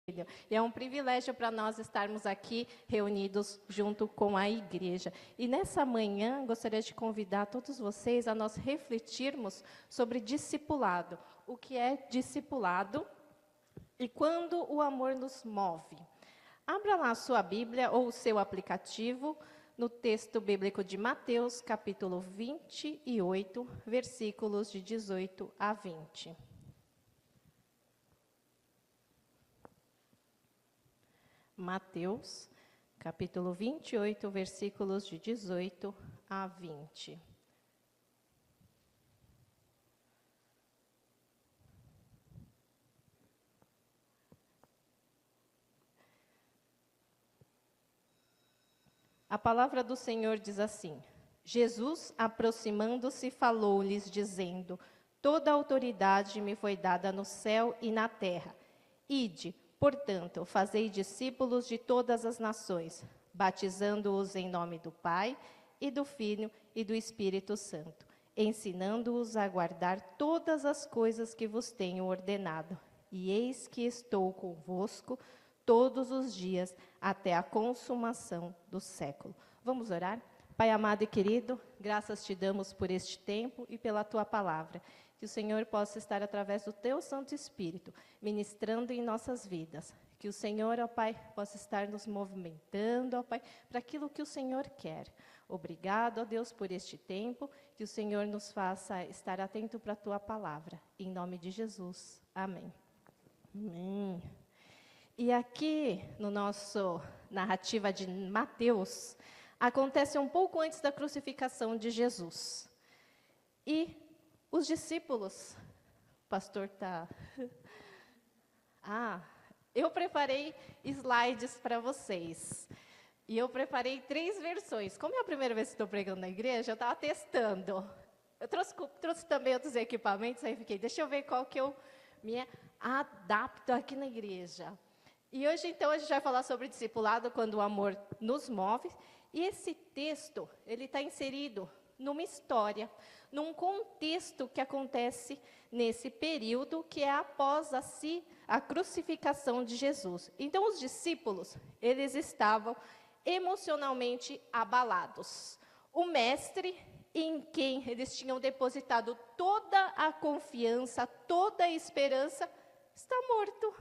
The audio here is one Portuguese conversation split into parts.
E é um privilégio para nós estarmos aqui reunidos junto com a igreja. E nessa manhã, gostaria de convidar todos vocês a nós refletirmos sobre discipulado. O que é discipulado e quando o amor nos move. Abra lá a sua Bíblia ou o seu aplicativo no texto bíblico de Mateus, capítulo 28, versículos de 18 a 20. Mateus, capítulo 28, versículos de 18 a 20. A palavra do Senhor diz assim: Jesus, aproximando-se, falou-lhes, dizendo: Toda a autoridade me foi dada no céu e na terra. Ide, portanto, fazei discípulos de todas as nações, batizando-os em nome do Pai, e do Filho e do Espírito Santo, ensinando-os a guardar todas as coisas que vos tenho ordenado. E eis que estou convosco todos os dias, até a consumação do século. Vamos orar? Pai amado e querido, graças te damos por este tempo e pela tua palavra. Que o Senhor possa estar através do teu Santo Espírito, ministrando em nossas vidas. Que o Senhor, ó Pai, possa estar nos movimentando, ó Pai, para aquilo que o Senhor quer. Obrigado, ó Deus, por este tempo. Que o Senhor nos faça estar atento para a tua palavra. Em nome de Jesus. Amém. Amém. E aqui, no nosso narrativa de Mateus, acontece um pouco antes da crucificação de Jesus. E os discípulos, o pastor está... eu preparei slides para vocês. E eu preparei 3 versões. Como é a primeira vez que estou pregando na igreja, eu estava testando. Eu trouxe também outros equipamentos, aí fiquei, deixa eu ver qual que eu me adapto aqui na igreja. E hoje, então, a gente vai falar sobre discipulado, quando o amor nos move. E esse texto, ele está inserido numa história, num contexto que acontece nesse período, que é após a crucificação de Jesus. Então, os discípulos, eles estavam emocionalmente abalados. O mestre, em quem eles tinham depositado toda a confiança, toda a esperança, está morto.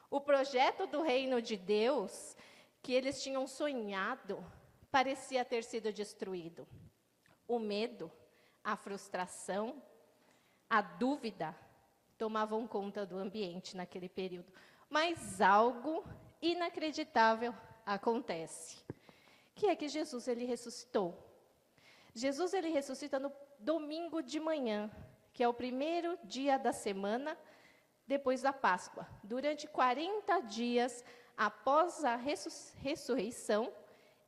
O projeto do reino de Deus, que eles tinham sonhado, parecia ter sido destruído. O medo, a frustração, a dúvida tomavam conta do ambiente naquele período. Mas algo inacreditável acontece, que é que Jesus ele ressuscitou. Jesus ele ressuscita no domingo de manhã, que é o primeiro dia da semana, depois da Páscoa. Durante 40 dias após a ressurreição,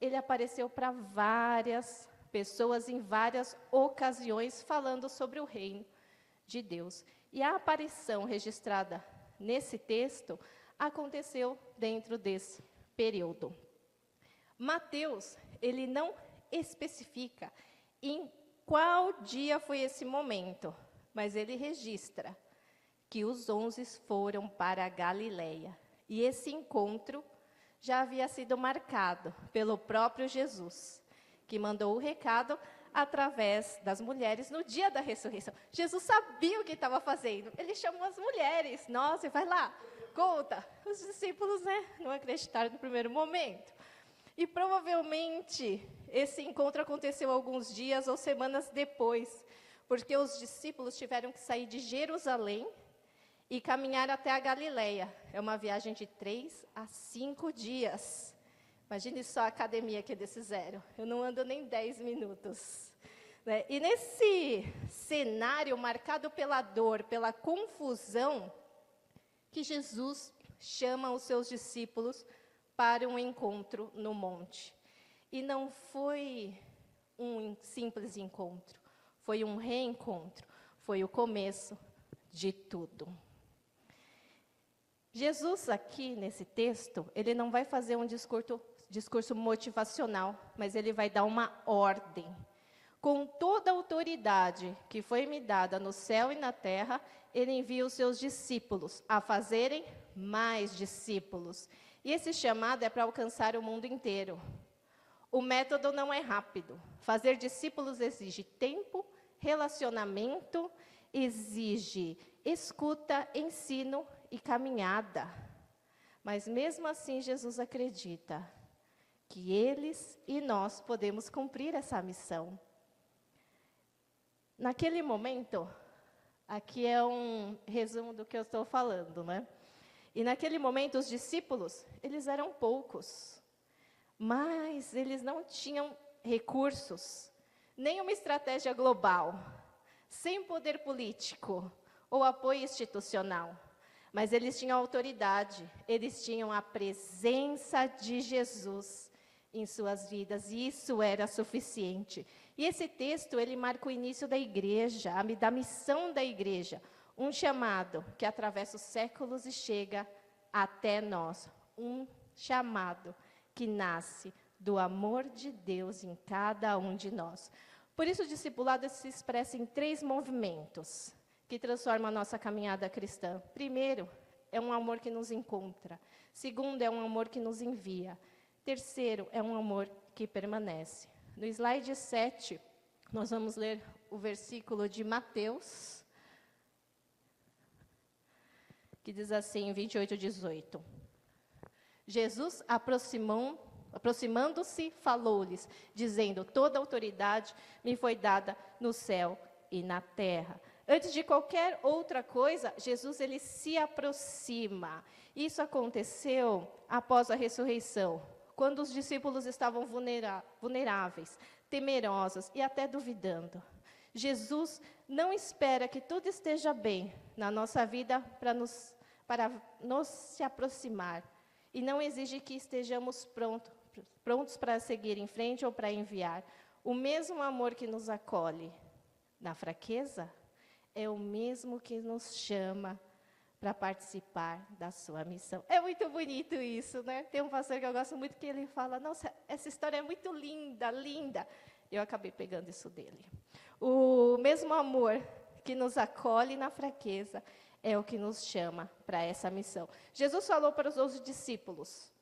ele apareceu para várias pessoas em várias ocasiões, falando sobre o reino de Deus. E a aparição registrada nesse texto aconteceu dentro desse período. Mateus, ele não especifica em qual dia foi esse momento, mas ele registra que os 11 foram para a Galileia. E esse encontro já havia sido marcado pelo próprio Jesus, que mandou o recado através das mulheres no dia da ressurreição. Jesus sabia o que estava fazendo. Ele chamou as mulheres. Nossa, vai lá, conta. Os discípulos, não acreditaram no primeiro momento. E provavelmente esse encontro aconteceu alguns dias ou semanas depois, porque os discípulos tiveram que sair de Jerusalém e caminhar até a Galileia. É uma viagem de 3 a 5 dias. Imagine só a academia que eles fizeram. Eu não ando nem 10 minutos. Né? E nesse cenário marcado pela dor, pela confusão, que Jesus chama os seus discípulos para um encontro no monte. E não foi um simples encontro, foi um reencontro, foi o começo de tudo. Jesus aqui, nesse texto, ele não vai fazer um discurso motivacional, mas ele vai dar uma ordem. Com toda a autoridade que foi me dada no céu e na terra, ele envia os seus discípulos a fazerem mais discípulos. E esse chamado é para alcançar o mundo inteiro. O método não é rápido. Fazer discípulos exige tempo, relacionamento, exige escuta, ensino e caminhada. Mas mesmo assim, Jesus acredita que eles e nós podemos cumprir essa missão. Naquele momento, aqui é um resumo do que eu estou falando, né? E naquele momento, os discípulos, eles eram poucos, mas eles não tinham recursos, nem uma estratégia global, sem poder político ou apoio institucional. Mas eles tinham autoridade, eles tinham a presença de Jesus em suas vidas, e isso era suficiente. E esse texto, ele marca o início da igreja, da missão da igreja, um chamado que atravessa os séculos e chega até nós, um chamado que nasce do amor de Deus em cada um de nós. Por isso, o discipulado se expressa em 3 movimentos que transformam a nossa caminhada cristã. Primeiro, é um amor que nos encontra. Segundo, é um amor que nos envia. Terceiro, é um amor que permanece. No slide 7, nós vamos ler o versículo de Mateus, que diz assim, 28, 18. Jesus, aproximando-se, falou-lhes, dizendo: toda autoridade me foi dada no céu e na terra. Antes de qualquer outra coisa, Jesus ele se aproxima. Isso aconteceu após a ressurreição, quando os discípulos estavam vulneráveis, temerosos e até duvidando. Jesus não espera que tudo esteja bem na nossa vida para nos se aproximar. E não exige que estejamos prontos para seguir em frente ou para enviar. O mesmo amor que nos acolhe na fraqueza é o mesmo que nos chama para participar da sua missão. É muito bonito isso, né? Tem um pastor que eu gosto muito que ele fala, nossa, essa história é muito linda, linda. Eu acabei pegando isso dele. O mesmo amor que nos acolhe na fraqueza é o que nos chama para essa missão. Jesus falou para os 12 discípulos,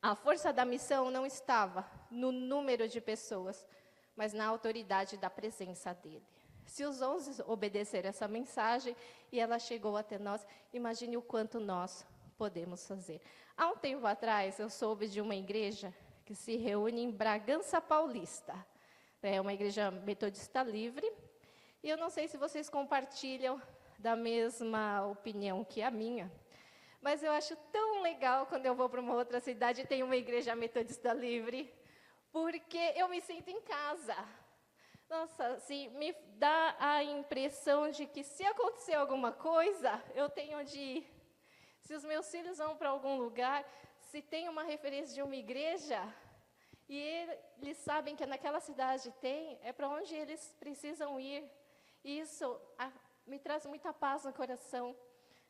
a força da missão não estava no número de pessoas, mas na autoridade da presença dele. Se os 11 obedeceram essa mensagem e ela chegou até nós, imagine o quanto nós podemos fazer. Há um tempo atrás, eu soube de uma igreja que se reúne em Bragança Paulista. É uma igreja metodista livre. E eu não sei se vocês compartilham da mesma opinião que a minha, mas eu acho tão legal quando eu vou para uma outra cidade e tem uma igreja metodista livre, porque eu me sinto em casa. Nossa, assim, me dá a impressão de que se acontecer alguma coisa, eu tenho onde ir. Se os meus filhos vão para algum lugar, se tem uma referência de uma igreja, e eles sabem que naquela cidade tem, é para onde eles precisam ir. E isso me traz muita paz no coração.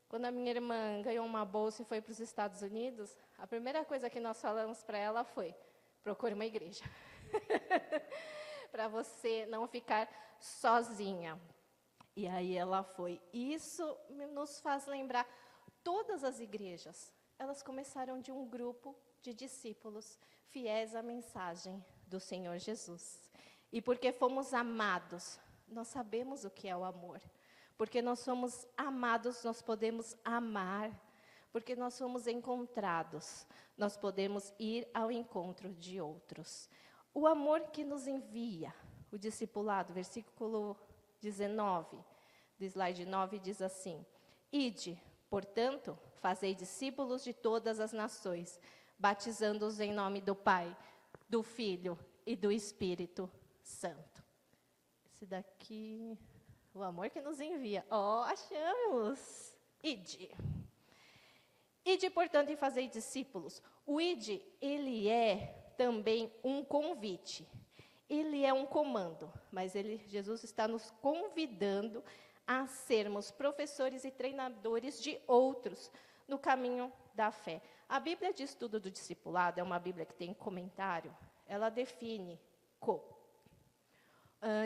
Quando a minha irmã ganhou uma bolsa e foi para os Estados Unidos, a primeira coisa que nós falamos para ela foi, procure uma igreja. Para você não ficar sozinha. E aí ela foi. Isso nos faz lembrar, todas as igrejas, elas começaram de um grupo de discípulos fiéis à mensagem do Senhor Jesus. E porque fomos amados, nós sabemos o que é o amor. Porque nós somos amados, nós podemos amar. Porque nós somos encontrados, nós podemos ir ao encontro de outros. O amor que nos envia, o discipulado, versículo 19, do slide 9, diz assim: ide, portanto, fazei discípulos de todas as nações, batizando-os em nome do Pai, do Filho e do Espírito Santo. Esse daqui, o amor que nos envia. Achamos! Ide. Ide, portanto, e fazei discípulos. O ide, ele é também um convite. Ele é um comando, mas Jesus está nos convidando a sermos professores e treinadores de outros no caminho da fé. A Bíblia de Estudo do Discipulado é uma Bíblia que tem comentário. Ela define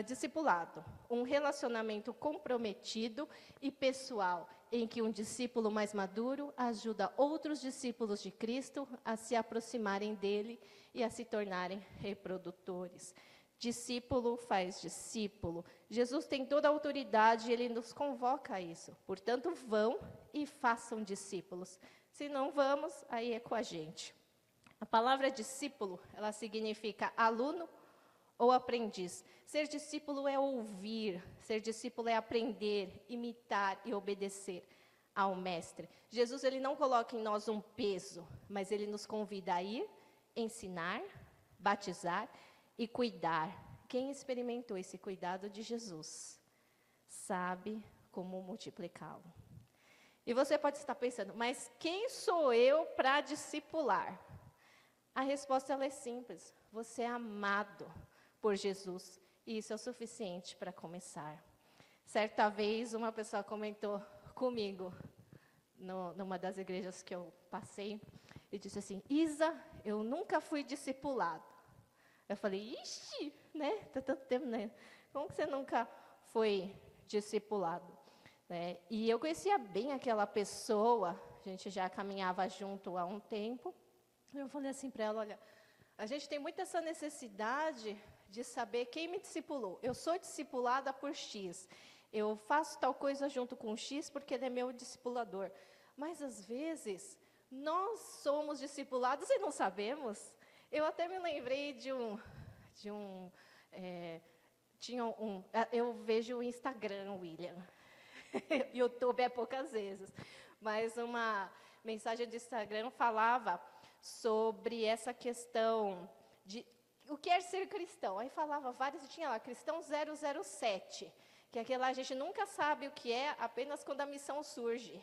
Discipulado, um relacionamento comprometido e pessoal, em que um discípulo mais maduro ajuda outros discípulos de Cristo a se aproximarem dele e a se tornarem reprodutores. Discípulo faz discípulo. Jesus tem toda a autoridade e ele nos convoca a isso. Portanto, vão e façam discípulos. Se não vamos, aí é com a gente. A palavra discípulo, ela significa aluno ou aprendiz. Ser discípulo é ouvir, ser discípulo é aprender, imitar e obedecer ao mestre. Jesus, ele não coloca em nós um peso, mas ele nos convida a ir, ensinar, batizar e cuidar. Quem experimentou esse cuidado de Jesus sabe como multiplicá-lo. E você pode estar pensando, mas quem sou eu para discipular? A resposta ela é simples, você é amado por Jesus, e isso é o suficiente para começar. Certa vez, uma pessoa comentou comigo, numa das igrejas que eu passei, e disse assim, Isa, eu nunca fui discipulado. Eu falei, ixi, né, tá tanto tempo, né? Como que você nunca foi discipulado? Né? E eu conhecia bem aquela pessoa, a gente já caminhava junto há um tempo, e eu falei assim para ela, olha, a gente tem muito essa necessidade de saber quem me discipulou. Eu sou discipulada por X. Eu faço tal coisa junto com X porque ele é meu discipulador. Mas, às vezes, nós somos discipulados e não sabemos. Eu até me lembrei eu vejo o Instagram, William. YouTube é poucas vezes. Mas uma mensagem do Instagram falava sobre essa questão de o que é ser cristão. Aí falava vários, e tinha lá, cristão 007, que aquele lá a gente nunca sabe o que é, apenas quando a missão surge.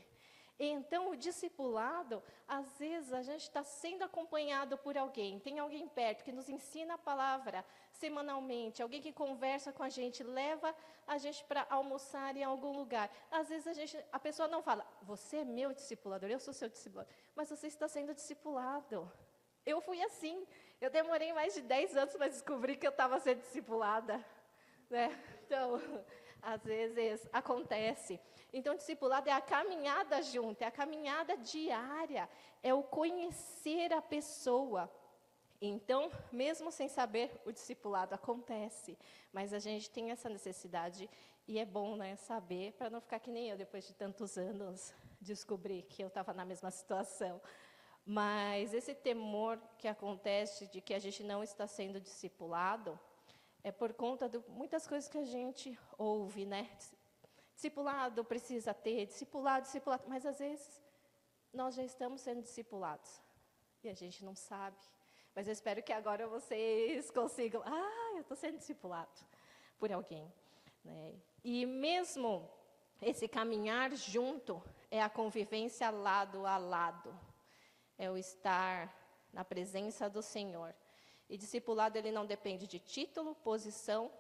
Então, o discipulado, às vezes, a gente está sendo acompanhado por alguém, tem alguém perto que nos ensina a palavra semanalmente, alguém que conversa com a gente, leva a gente para almoçar em algum lugar. Às vezes, a pessoa não fala, você é meu discipulador, eu sou seu discipulador, mas você está sendo discipulado. Eu fui assim, eu demorei mais de 10 anos para descobrir que eu estava sendo discipulada. Né? Então, às vezes, acontece. Então, discipulado é a caminhada junto, é a caminhada diária, é o conhecer a pessoa. Então, mesmo sem saber, o discipulado acontece. Mas a gente tem essa necessidade, e é bom, né, saber, para não ficar que nem eu, depois de tantos anos, descobrir que eu estava na mesma situação. Mas esse temor que acontece de que a gente não está sendo discipulado é por conta de muitas coisas que a gente ouve, né? Discipulado precisa ter, discipulado, mas às vezes nós já estamos sendo discipulados e a gente não sabe. Mas eu espero que agora vocês consigam, eu estou sendo discipulado por alguém. Né? E mesmo esse caminhar junto é a convivência lado a lado. É o estar na presença do Senhor. E discipulado, ele não depende de título, posição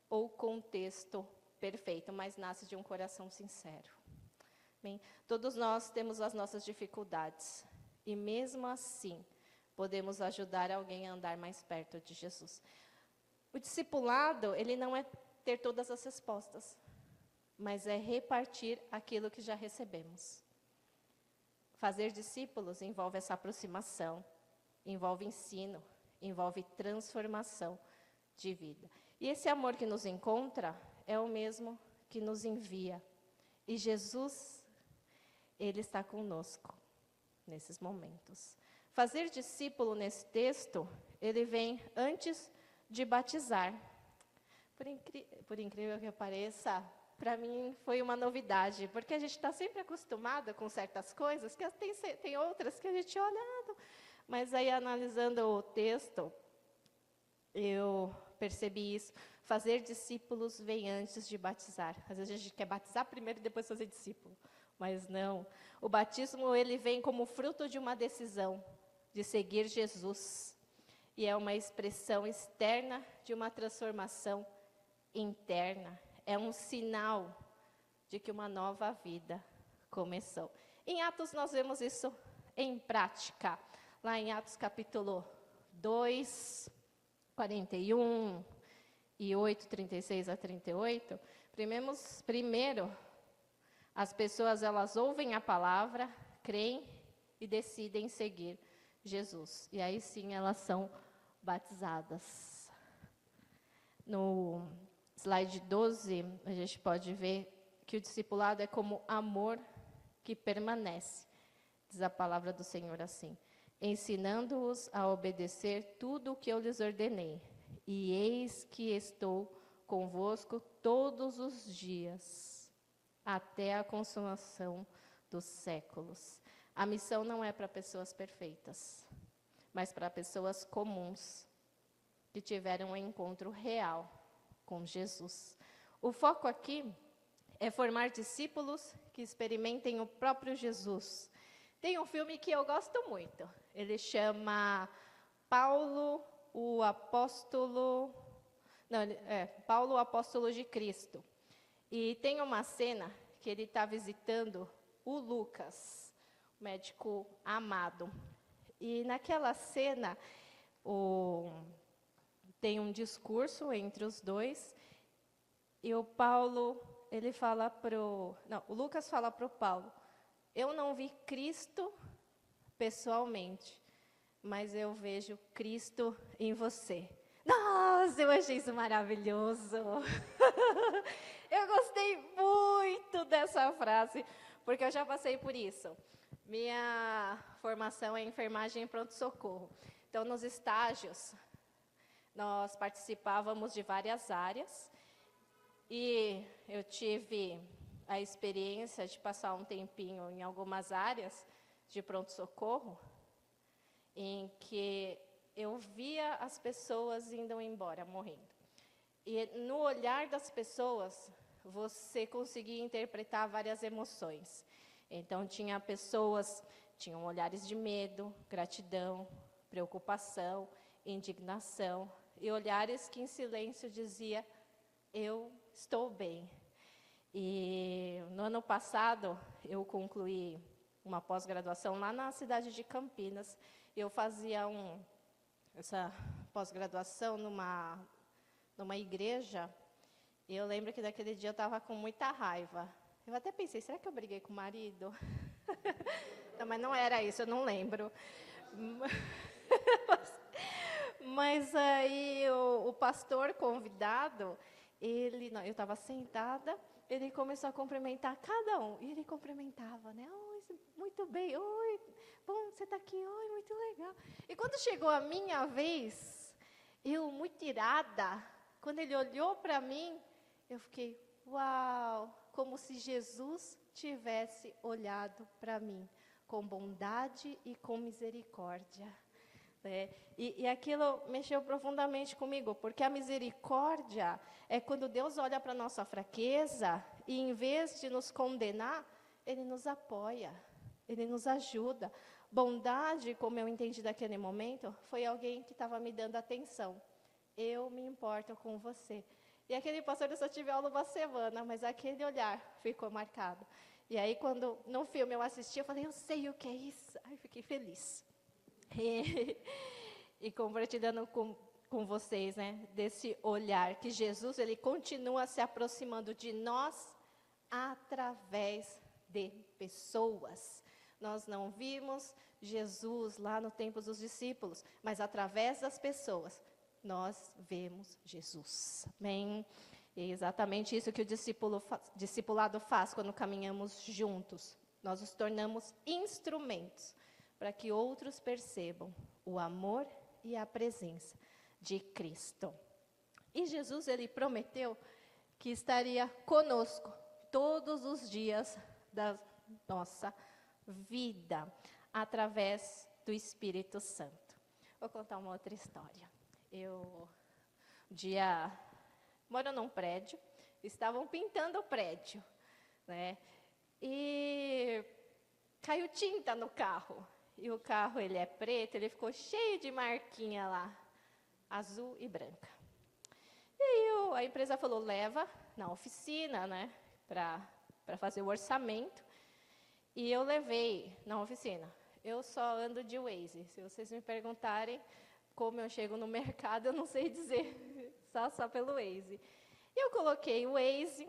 ou contexto perfeito, mas nasce de um coração sincero. Bem, todos nós temos as nossas dificuldades. E mesmo assim, podemos ajudar alguém a andar mais perto de Jesus. O discipulado, ele não é ter todas as respostas, mas é repartir aquilo que já recebemos. Fazer discípulos envolve essa aproximação, envolve ensino, envolve transformação de vida. E esse amor que nos encontra é o mesmo que nos envia. E Jesus, ele está conosco nesses momentos. Fazer discípulo nesse texto, ele vem antes de batizar. Por incrível que pareça, para mim foi uma novidade, porque a gente está sempre acostumada com certas coisas, que tem outras que a gente olha, mas aí analisando o texto, eu percebi isso. Fazer discípulos vem antes de batizar. Às vezes a gente quer batizar primeiro e depois fazer discípulo, mas não. O batismo, ele vem como fruto de uma decisão de seguir Jesus, e é uma expressão externa de uma transformação interna. É um sinal de que uma nova vida começou. Em Atos nós vemos isso em prática. Lá em Atos capítulo 2, 41 e 8, 36 a 38, primeiro, as pessoas elas ouvem a palavra, creem e decidem seguir Jesus. E aí sim elas são batizadas. No slide 12, a gente pode ver que o discipulado é como amor que permanece. Diz a palavra do Senhor assim: ensinando-os a obedecer tudo o que eu lhes ordenei. E eis que estou convosco todos os dias, até a consumação dos séculos. A missão não é para pessoas perfeitas, mas para pessoas comuns, que tiveram um encontro real com Jesus. O foco aqui é formar discípulos que experimentem o próprio Jesus. Tem um filme que eu gosto muito. Ele chama Paulo, o Apóstolo... Não, Paulo, o Apóstolo de Cristo. E tem uma cena que ele está visitando o Lucas, o médico amado. E naquela cena, tem um discurso entre os dois, e o Paulo, ele fala o Lucas fala para o Paulo: eu não vi Cristo pessoalmente, mas eu vejo Cristo em você. Nossa, eu achei isso maravilhoso. Eu gostei muito dessa frase, porque eu já passei por isso. Minha formação é enfermagem em pronto-socorro. Então, nos estágios, nós participávamos de várias áreas, e eu tive a experiência de passar um tempinho em algumas áreas de pronto-socorro, em que eu via as pessoas indo embora, morrendo. E no olhar das pessoas, você conseguia interpretar várias emoções. Então, tinham olhares de medo, gratidão, preocupação, indignação, e olhares que em silêncio dizia: eu estou bem. E no ano passado, eu concluí uma pós-graduação lá na cidade de Campinas. Eu fazia essa pós-graduação numa igreja, e eu lembro que naquele dia eu estava com muita raiva. Eu até pensei, será que eu briguei com o marido? Não, mas não era isso, eu não lembro. Mas aí o pastor convidado, eu estava sentada, ele começou a cumprimentar cada um. E ele cumprimentava, né? Oi, muito bem, oi, bom, você está aqui, oi, muito legal. E quando chegou a minha vez, eu muito irada, quando ele olhou para mim, eu fiquei, uau, como se Jesus tivesse olhado para mim, com bondade e com misericórdia. E aquilo mexeu profundamente comigo, porque a misericórdia é quando Deus olha para a nossa fraqueza e, em vez de nos condenar, Ele nos apoia, Ele nos ajuda. Bondade, como eu entendi daquele momento, foi alguém que estava me dando atenção. Eu me importo com você. E aquele pastor, eu só tive aula uma semana, mas aquele olhar ficou marcado. E aí, quando no filme eu assisti, eu falei, eu sei o que é isso. Ai, fiquei feliz. E compartilhando com vocês, né, desse olhar, que Jesus, ele continua se aproximando de nós através de pessoas. Nós não vimos Jesus lá no tempo dos discípulos, mas através das pessoas, nós vemos Jesus. Amém? E é exatamente isso que o discipulado faz quando caminhamos juntos. Nós nos tornamos instrumentos para que outros percebam o amor e a presença de Cristo. E Jesus, ele prometeu que estaria conosco todos os dias da nossa vida, através do Espírito Santo. Vou contar uma outra história. Moro num prédio, estavam pintando o prédio, né? E caiu tinta no carro. E o carro, ele é preto, ele ficou cheio de marquinha lá, azul e branca. E aí a empresa falou, leva na oficina, né, para fazer o orçamento. E eu levei na oficina. Eu só ando de Waze. Se vocês me perguntarem como eu chego no mercado, eu não sei dizer. só pelo Waze. Eu coloquei o Waze,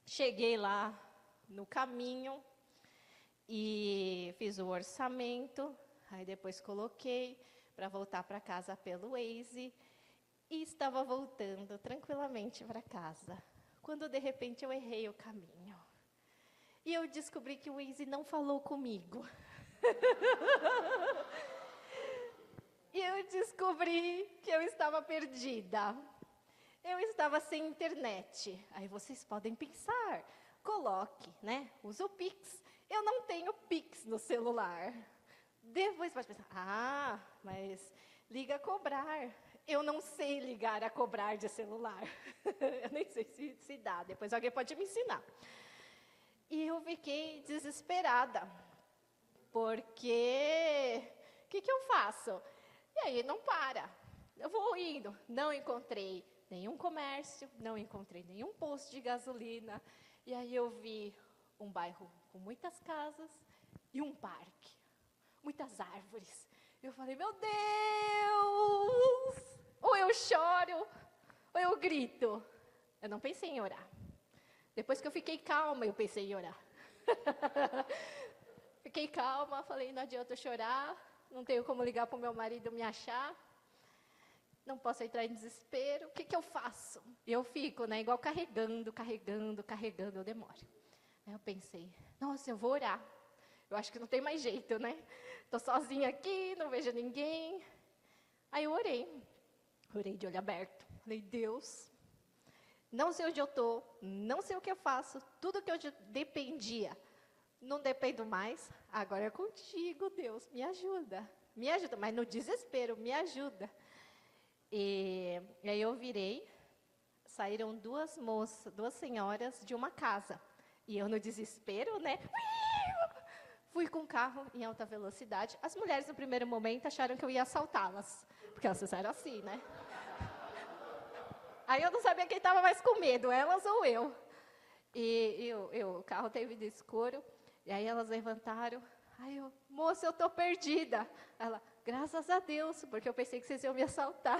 cheguei lá no caminho e fiz o orçamento, aí depois coloquei para voltar para casa pelo Waze e estava voltando tranquilamente para casa, quando de repente eu errei o caminho. E eu descobri que o Waze não falou comigo. E eu descobri que eu estava perdida. Eu estava sem internet. Aí vocês podem pensar, coloque, né? Usa o Pix. Eu não tenho Pix no celular. Depois pode pensar, mas liga a cobrar. Eu não sei ligar a cobrar de celular. Eu nem sei se dá, depois alguém pode me ensinar. E eu fiquei desesperada, porque o que eu faço? E aí não para. Eu vou indo, não encontrei nenhum comércio, não encontrei nenhum posto de gasolina. E aí eu vi um bairro com muitas casas e um parque, muitas árvores. Eu falei, meu Deus! Ou eu choro, ou eu grito. Eu não pensei em orar. Depois que eu fiquei calma, eu pensei em orar. Fiquei calma, falei, não adianta eu chorar, não tenho como ligar para o meu marido me achar, não posso entrar em desespero, o que eu faço? E eu fico, né, igual carregando, eu demoro. Aí eu pensei, nossa, eu vou orar. Eu acho que não tem mais jeito, né? Estou sozinha aqui, não vejo ninguém. Aí eu orei de olho aberto. Falei, Deus, não sei onde eu estou, não sei o que eu faço, tudo que eu dependia, não dependo mais, agora é contigo, Deus, me ajuda, mas no desespero, me ajuda. E aí eu virei, saíram duas senhoras de uma casa, e eu no desespero, né, fui com o carro em alta velocidade. As mulheres, no primeiro momento, acharam que eu ia assaltá-las, porque elas fizeram assim, né? Aí eu não sabia quem estava mais com medo, elas ou eu. E o carro teve de escuro, e aí elas levantaram. Aí eu, moça, eu estou perdida. Ela, graças a Deus, porque eu pensei que vocês iam me assaltar.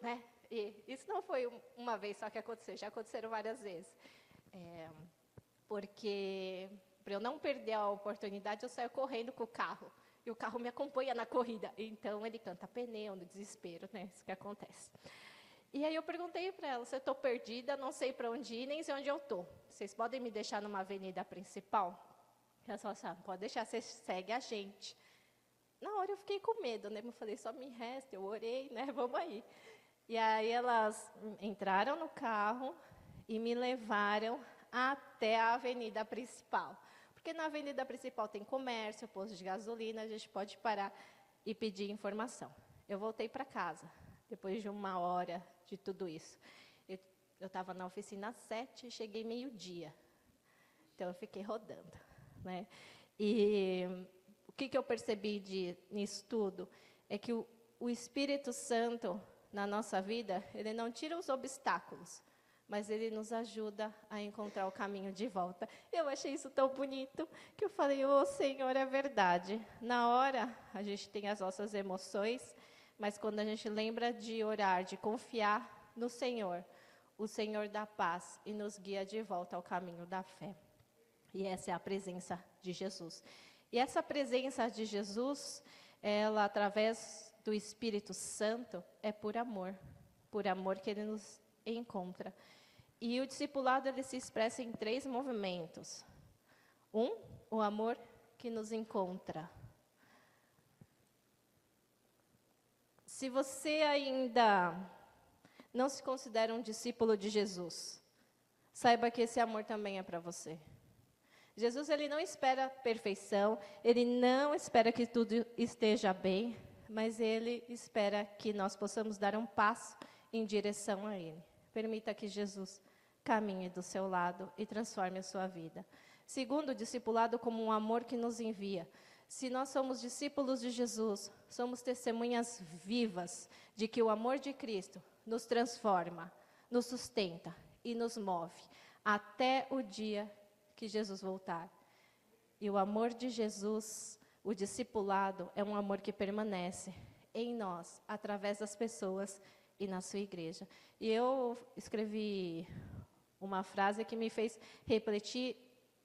Né? E isso não foi uma vez só que aconteceu, já aconteceram várias vezes. Porque, para eu não perder a oportunidade, eu saio correndo com o carro. E o carro me acompanha na corrida. Então, ele canta pneu no desespero, né? Isso que acontece. E aí eu perguntei para ela, se eu estou perdida, não sei para onde ir, nem sei onde eu estou. Vocês podem me deixar numa avenida principal? Ela falou assim, pode deixar, você segue a gente. Na hora eu fiquei com medo, né? Eu falei, só me resta, eu orei, né? Vamos aí. E aí elas entraram no carro e me levaram até a avenida principal. Porque na avenida principal tem comércio, posto de gasolina, a gente pode parar e pedir informação. Eu voltei para casa, depois de 1 hora de tudo isso. Eu estava na oficina às 7 e cheguei meio-dia. Então, eu fiquei rodando, né? E o que eu percebi nisso tudo é que o Espírito Santo, na nossa vida, ele não tira os obstáculos, mas ele nos ajuda a encontrar o caminho de volta. Eu achei isso tão bonito que eu falei, Senhor, é verdade. Na hora, a gente tem as nossas emoções, mas quando a gente lembra de orar, de confiar no Senhor, o Senhor dá paz e nos guia de volta ao caminho da fé. E essa é a presença de Jesus. E essa presença de Jesus, ela, através do Espírito Santo, é por amor que ele nos encontra. E o discipulado, ele se expressa em 3 movimentos. O amor que nos encontra. Se você ainda não se considera um discípulo de Jesus, saiba que esse amor também é para você. Jesus, ele não espera perfeição, ele não espera que tudo esteja bem, mas ele espera que nós possamos dar um passo em direção a ele. Permita que Jesus caminhe do seu lado e transforme a sua vida. Segundo, o discipulado como um amor que nos envia. Se nós somos discípulos de Jesus, somos testemunhas vivas de que o amor de Cristo nos transforma, nos sustenta e nos move até o dia que Jesus voltar. E o amor de Jesus, o discipulado, é um amor que permanece. em nós, através das pessoas e na sua igreja. E eu escrevi uma frase que me fez refletir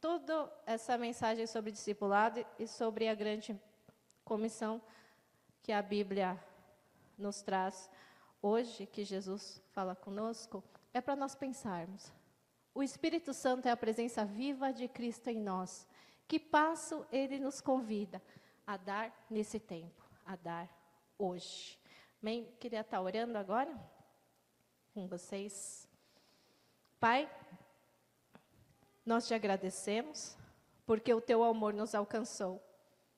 toda essa mensagem sobre discipulado e sobre a grande comissão que a Bíblia nos traz hoje, que Jesus fala conosco, é para nós pensarmos. O Espírito Santo é a presença viva de Cristo em nós. Que passo Ele nos convida a dar nesse tempo, a dar hoje. Amém? Queria estar orando agora com vocês. Pai, nós te agradecemos porque o teu amor nos alcançou.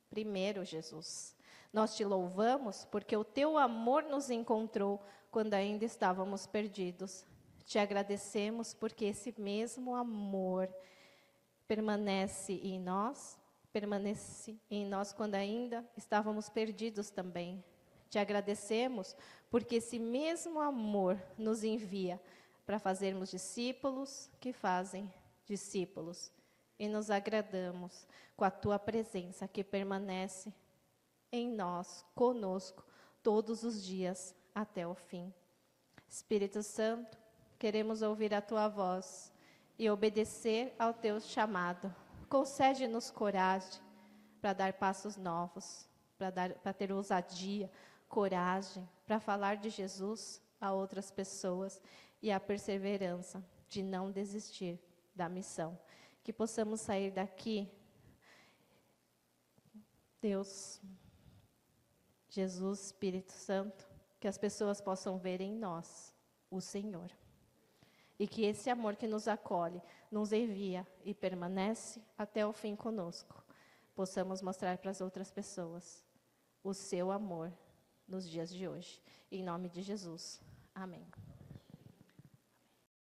Primeiro, Jesus. Nós te louvamos porque o teu amor nos encontrou quando ainda estávamos perdidos. Te agradecemos porque esse mesmo amor permanece em nós quando ainda estávamos perdidos também. Te agradecemos porque esse mesmo amor nos envia para fazermos discípulos que fazem discípulos. E nos agradamos com a tua presença que permanece em nós, conosco, todos os dias até o fim. Espírito Santo, queremos ouvir a tua voz e obedecer ao teu chamado. Concede-nos coragem para dar passos novos, para ter ousadia, coragem, para falar de Jesus a outras pessoas e a perseverança de não desistir da missão. Que possamos sair daqui, Deus, Jesus, Espírito Santo, que as pessoas possam ver em nós o Senhor. E que esse amor que nos acolhe, nos envia e permanece até o fim conosco, possamos mostrar para as outras pessoas o seu amor nos dias de hoje. Em nome de Jesus. Amém.